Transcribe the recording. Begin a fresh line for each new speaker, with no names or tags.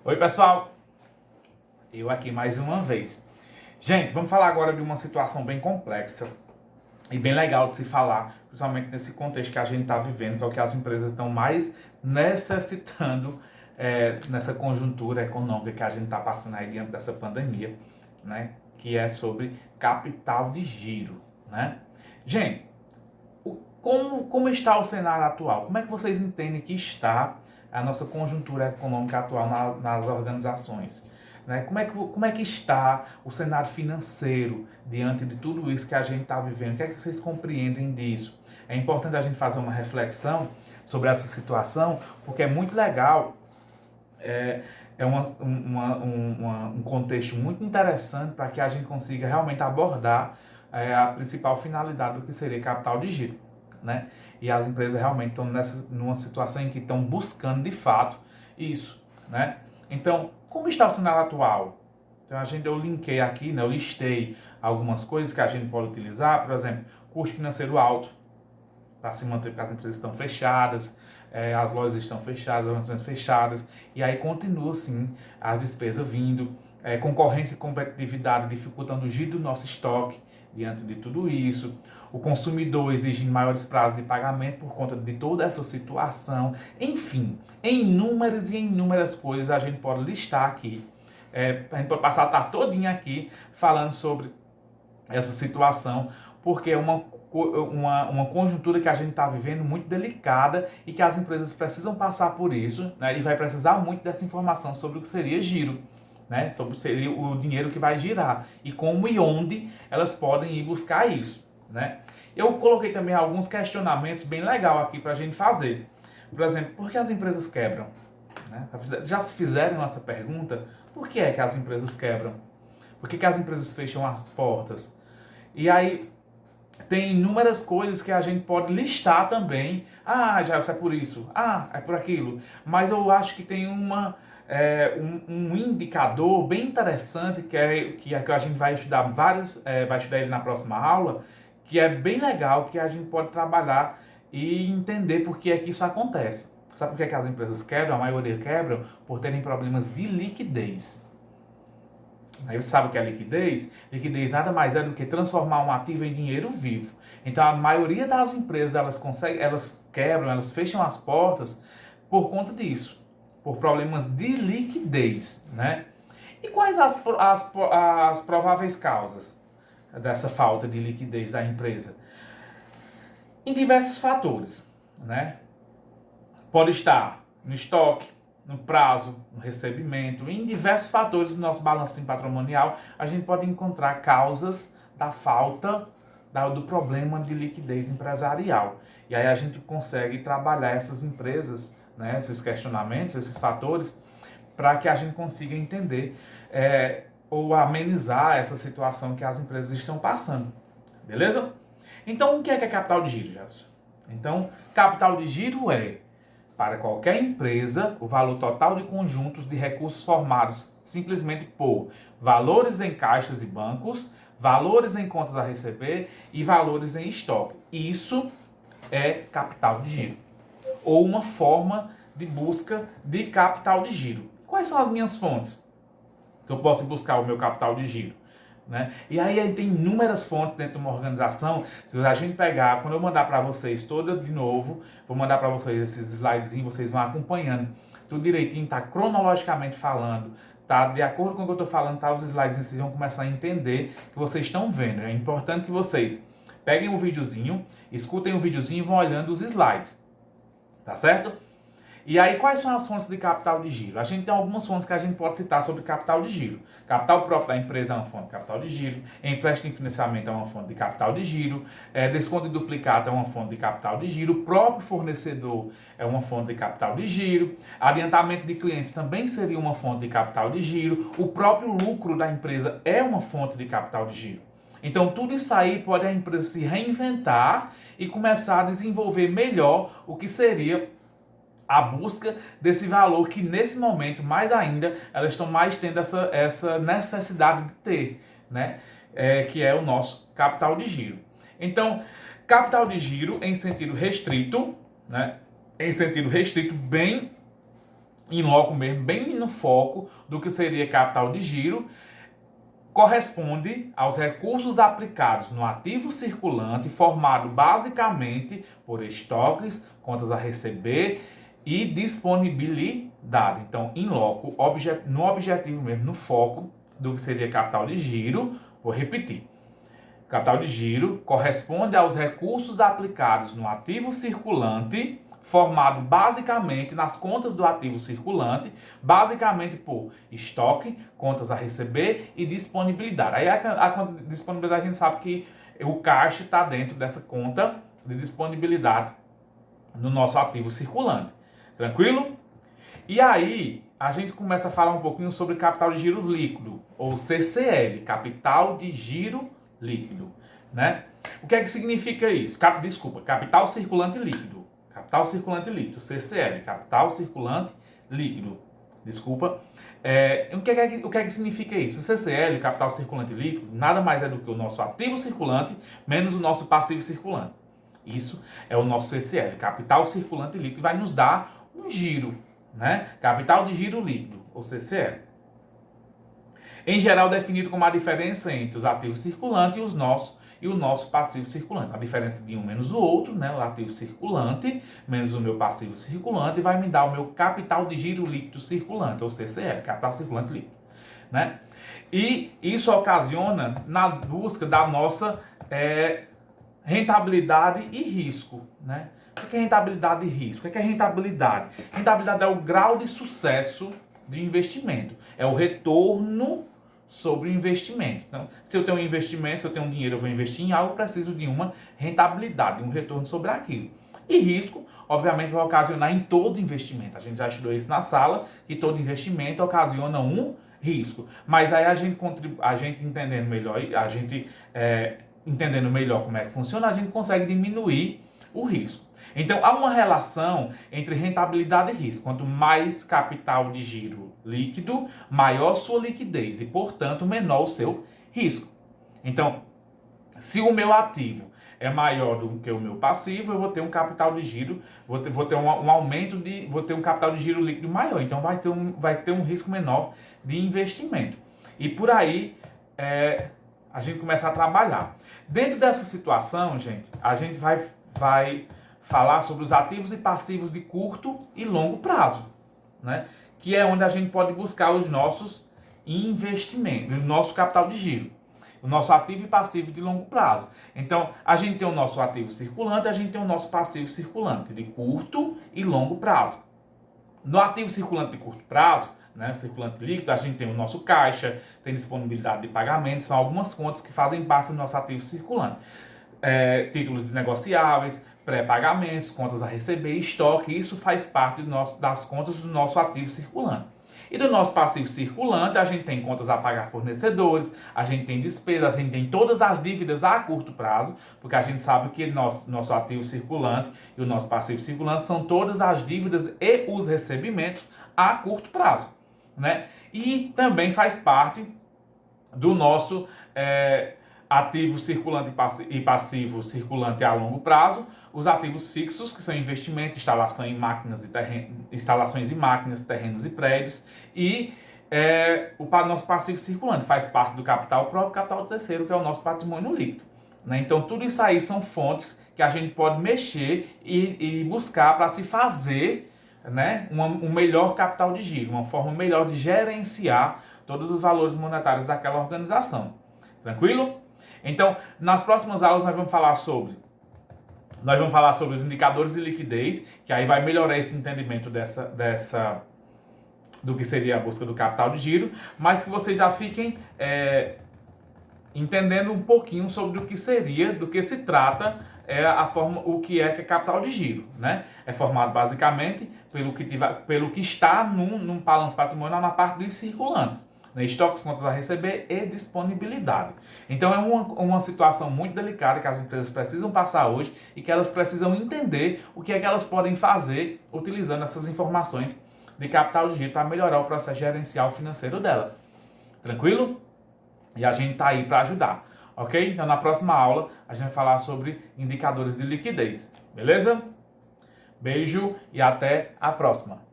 Oi, pessoal! Eu aqui mais uma vez. Gente, vamos falar agora de uma situação bem complexa e bem legal de se falar, principalmente nesse contexto que a gente está vivendo, que é o que as empresas estão mais necessitando nessa conjuntura econômica que a gente está passando aí diante dessa pandemia, né? Que é sobre capital de giro, né? Gente, como está o cenário atual? Como é que vocês entendem que está a nossa conjuntura econômica atual nas organizações? Né? Como é que está o cenário financeiro diante de tudo isso que a gente está vivendo? O que é que vocês compreendem disso? É importante a gente fazer uma reflexão sobre essa situação, porque é muito legal, é, um contexto muito interessante para que a gente consiga realmente abordar a principal finalidade do que seria capital de giro, né? E as empresas realmente estão numa situação em que estão buscando de fato isso, né? Então, como está o cenário atual? Então, eu linkei aqui, né? Eu listei algumas coisas que a gente pode utilizar, por exemplo, custo financeiro alto, para se manter, porque as empresas estão fechadas, as lojas estão fechadas, as organizações fechadas, e aí continua assim as despesas vindo, concorrência e competitividade dificultando o giro do nosso estoque diante de tudo isso, o consumidor exigindo maiores prazos de pagamento por conta de toda essa situação, enfim, em inúmeras e inúmeras coisas a gente pode listar aqui, a gente pode passar a tarde todinha aqui falando sobre essa situação, porque é uma conjuntura que a gente está vivendo muito delicada e que as empresas precisam passar por isso, né? E vai precisar muito dessa informação sobre o que seria giro, né? Sobre o que seria o dinheiro que vai girar e como e onde elas podem ir buscar isso, né? Eu coloquei também alguns questionamentos bem legais aqui para a gente fazer. Por exemplo, por que as empresas quebram? Né? Já se fizeram essa pergunta? Por que é que as empresas quebram? Por que as empresas fecham as portas? E aí tem inúmeras coisas que a gente pode listar também. Ah, já é por isso. Ah, é por aquilo. Mas eu acho que tem um indicador bem interessante que a gente vai estudar vai estudar ele na próxima aula, que é bem legal, que a gente pode trabalhar e entender por que é que isso acontece. Sabe por que é que as empresas quebram? A maioria quebram por terem problemas de liquidez. Aí você sabe o que é liquidez? Liquidez nada mais é do que transformar um ativo em dinheiro vivo. Então a maioria das empresas elas quebram, elas fecham as portas por conta disso, por problemas de liquidez, né? E quais as prováveis causas dessa falta de liquidez da empresa? Em diversos fatores, né? Pode estar no estoque, no prazo, no recebimento, em diversos fatores do nosso balanço patrimonial, a gente pode encontrar causas da falta do problema de liquidez empresarial. E aí a gente consegue trabalhar essas empresas, né, esses questionamentos, esses fatores, para que a gente consiga entender ou amenizar essa situação que as empresas estão passando. Beleza? Então, o que é capital de giro, Gerson? Então, capital de giro é, para qualquer empresa, o valor total de conjuntos de recursos formados simplesmente por valores em caixas e bancos, valores em contas a receber e valores em estoque. Isso é capital de giro, ou uma forma de busca de capital de giro. Quais são as minhas fontes que eu posso buscar o meu capital de giro? Né? E aí tem inúmeras fontes dentro de uma organização. Se a gente pegar, quando eu mandar para vocês toda de novo, vou mandar para vocês esses slidezinhos, vocês vão acompanhando tudo direitinho, tá cronologicamente falando, tá? De acordo com o que eu tô falando, tá? Os slidezinhos vocês vão começar a entender que vocês estão vendo. É importante que vocês peguem o videozinho, escutem o videozinho e vão olhando os slides, tá certo? E aí, quais são as fontes de capital de giro? A gente tem algumas fontes que a gente pode citar sobre capital de giro. Capital próprio da empresa é uma fonte de capital de giro, empréstimo e financiamento é uma fonte de capital de giro, desconto e duplicata é uma fonte de capital de giro, o próprio fornecedor é uma fonte de capital de giro, adiantamento de clientes também seria uma fonte de capital de giro, o próprio lucro da empresa é uma fonte de capital de giro. Então, tudo isso aí pode a empresa se reinventar e começar a desenvolver melhor o que seria a busca desse valor que nesse momento, mais ainda, elas estão mais tendo essa necessidade de ter, né? Que é o nosso capital de giro. Então, capital de giro em sentido restrito, né? Em sentido restrito, bem em loco mesmo, bem no foco do que seria capital de giro, corresponde aos recursos aplicados no ativo circulante, formado basicamente por estoques, contas a receber e disponibilidade. Então, em loco, no objetivo mesmo, no foco do que seria capital de giro, vou repetir. Capital de giro corresponde aos recursos aplicados no ativo circulante, formado basicamente nas contas do ativo circulante, basicamente por estoque, contas a receber e disponibilidade. Aí a conta de disponibilidade a gente sabe que o caixa está dentro dessa conta de disponibilidade no nosso ativo circulante. Tranquilo? E aí a gente começa a falar um pouquinho sobre capital de giro líquido, ou CCL, capital de giro líquido, né? O que é que significa isso? Capital circulante líquido. Capital circulante líquido, CCL, capital circulante líquido. Desculpa. O que é que significa isso? O CCL, o capital circulante líquido, nada mais é do que o nosso ativo circulante menos o nosso passivo circulante. Isso é o nosso CCL, capital circulante líquido, vai nos dar um giro, né? Capital de giro líquido, ou CCL. Em geral, definido como a diferença entre os ativos circulantes e o nosso passivo circulante. A diferença de um menos o outro, né? O ativo circulante menos o meu passivo circulante vai me dar o meu capital de giro líquido circulante, ou CCL, capital circulante líquido, né? E isso ocasiona na busca da nossa rentabilidade e risco, né? O que é rentabilidade e risco? O que é rentabilidade? Rentabilidade é o grau de sucesso do investimento, é o retorno sobre o investimento. Então, se eu tenho um investimento, se eu tenho um dinheiro, eu vou investir em algo, eu preciso de uma rentabilidade, um retorno sobre aquilo. E risco, obviamente, vai ocasionar em todo investimento. A gente já estudou isso na sala, que todo investimento ocasiona um risco. Mas aí a gente entendendo melhor, entendendo melhor como é que funciona, a gente consegue diminuir o risco. Então, há uma relação entre rentabilidade e risco. Quanto mais capital de giro líquido, maior sua liquidez e, portanto, menor o seu risco. Então, se o meu ativo é maior do que o meu passivo, eu vou ter um capital de giro, vou ter um capital de giro líquido maior. Então, vai ter um risco menor de investimento. E por aí, a gente começa a trabalhar. Dentro dessa situação, gente, a gente vai falar sobre os ativos e passivos de curto e longo prazo, né? Que é onde a gente pode buscar os nossos investimentos, o nosso capital de giro, o nosso ativo e passivo de longo prazo. Então, a gente tem o nosso ativo circulante, a gente tem o nosso passivo circulante de curto e longo prazo. No ativo circulante de curto prazo, né, circulante líquido, a gente tem o nosso caixa, tem disponibilidade de pagamento, são algumas contas que fazem parte do nosso ativo circulante. Títulos negociáveis, pré-pagamentos, contas a receber, estoque, isso faz parte das contas do nosso ativo circulante. E do nosso passivo circulante, a gente tem contas a pagar fornecedores, a gente tem despesas, a gente tem todas as dívidas a curto prazo, porque a gente sabe que nosso ativo circulante e o nosso passivo circulante são todas as dívidas e os recebimentos a curto prazo, né? E também faz parte do nosso ativo circulante e passivo circulante a longo prazo, os ativos fixos, que são investimento, instalações em máquinas, terrenos e prédios, e o nosso passivo circulante faz parte do capital próprio, capital terceiro, que é o nosso patrimônio líquido, né? Então, tudo isso aí são fontes que a gente pode mexer e buscar para se fazer, né, um melhor capital de giro, uma forma melhor de gerenciar todos os valores monetários daquela organização. Tranquilo? Então, nas próximas aulas nós vamos falar sobre os indicadores de liquidez, que aí vai melhorar esse entendimento do que seria a busca do capital de giro, mas que vocês já fiquem entendendo um pouquinho sobre do que se trata o que é capital de giro, né? É formado basicamente pelo que está num balanço patrimonial na parte dos circulantes, né? Estoques, contas a receber e disponibilidade. Então é uma situação muito delicada que as empresas precisam passar hoje e que elas precisam entender o que é que elas podem fazer utilizando essas informações de capital de giro para melhorar o processo gerencial financeiro dela. Tranquilo? E a gente está aí para ajudar, ok? Então na próxima aula a gente vai falar sobre indicadores de liquidez, beleza? Beijo e até a próxima!